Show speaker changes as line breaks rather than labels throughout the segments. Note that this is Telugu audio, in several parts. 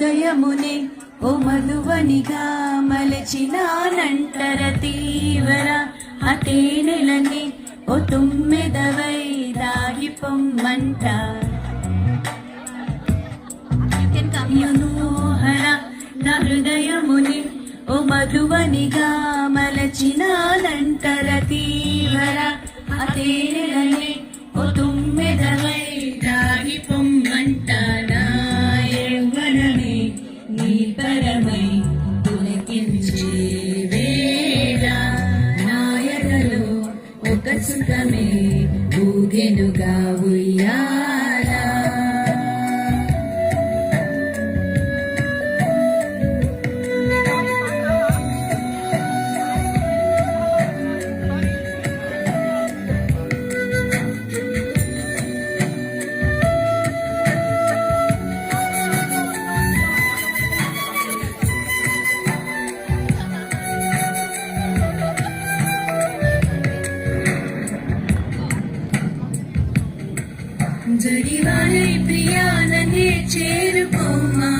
దయమునే ఓ మధువనిగా మలచినానంటర తీవర అతే నెలని ఓ తుమ్మెదవై దాగిపొమ్మంట మనోహర నా హృదయముని ఓ మధువనిగా మలచినానంటర తీవర అతే నెలని ఓ తుమ్మెదవై దాగిపొమ్మంట నీ పరమై పులకించే వేళ నాయకలో ఒక సుఖమే ఊగెనుగా ఉయ్యాలా జడివారై ప్రియాననే చేరుకోమా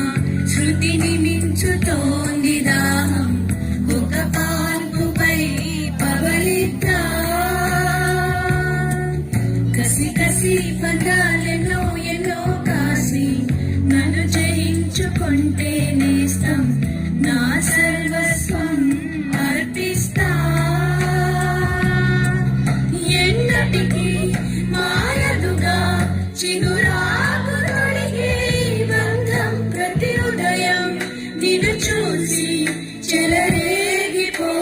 శృతిని మించుతోంది దాహం ఒక పార్పుపై పవలిద్దా కసి కసి పదాలెన్నో ఎన్నో కాసి నన్ను జయించుకుంటే నేస్తం నా సర్వస్వం అర్పిస్తా ఎన్నటికీ మాయదుగా చిగురాకు తొడిగే బంధం ప్రతి ఉదయం నిన్ను చూసి చెలరేగిపోవాలి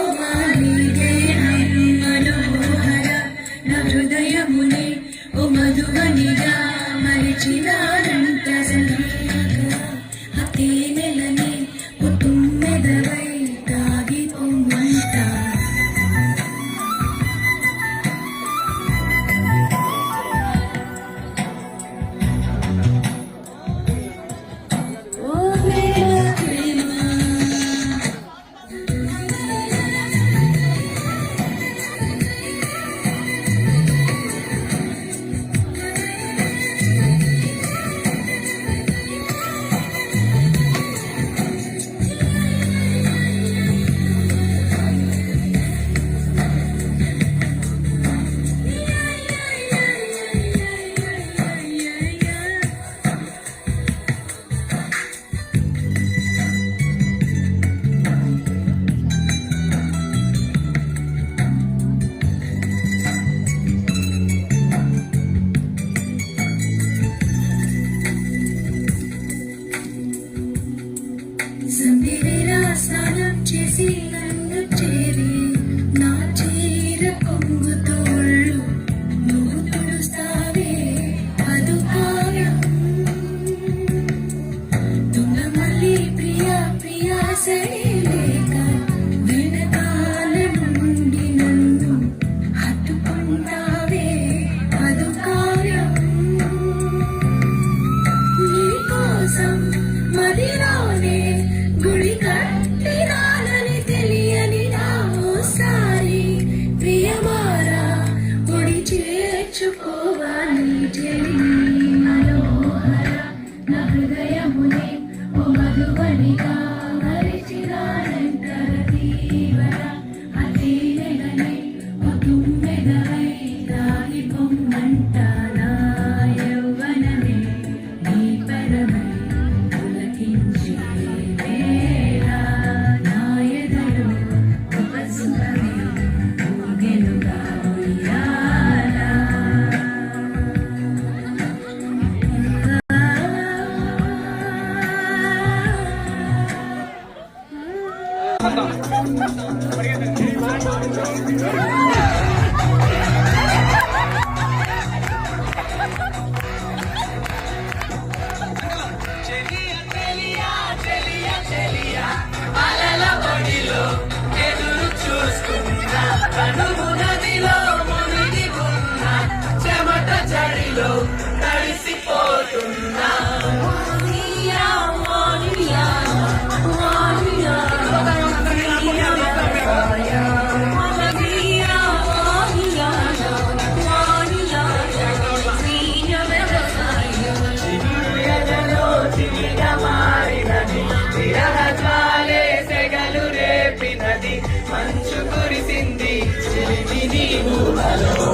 దేహం మనోహర నా హృదయముని ఓ మధువనిగా మరిచినానంట అతే నెలని ఓ తుమ్మెదవై తాగిపొమ్మంట స్నానం చేసి నన్ను చేరి నా చీర కొంగుతోళ్ళు నువ్వు తుడుస్తావే అదు కావ్యం తుంగమల్లి ప్రియా ప్రియా సరిలేక వెనకాల నుండి నన్ను హత్తుకుంటావే అదు కావ్యం నీ కోసం మదిలోనే గుడి కట్టినానని తెలియని నా ఓసారి ప్రియమారా గుడి చేర్చుకోవాలి చెలి మనోహర నా హృదయముని ఓ మధువనిగా మరిచినానంటర తీవర అతే నెలని ఓ తుమ్మెదవై దాగిపొమ్మంట నా యౌవనమే నీ పరమై పులకించే నదిలో మునిగి ఉన్న చెమట జడిలో తడిసిపోతున్నా హలో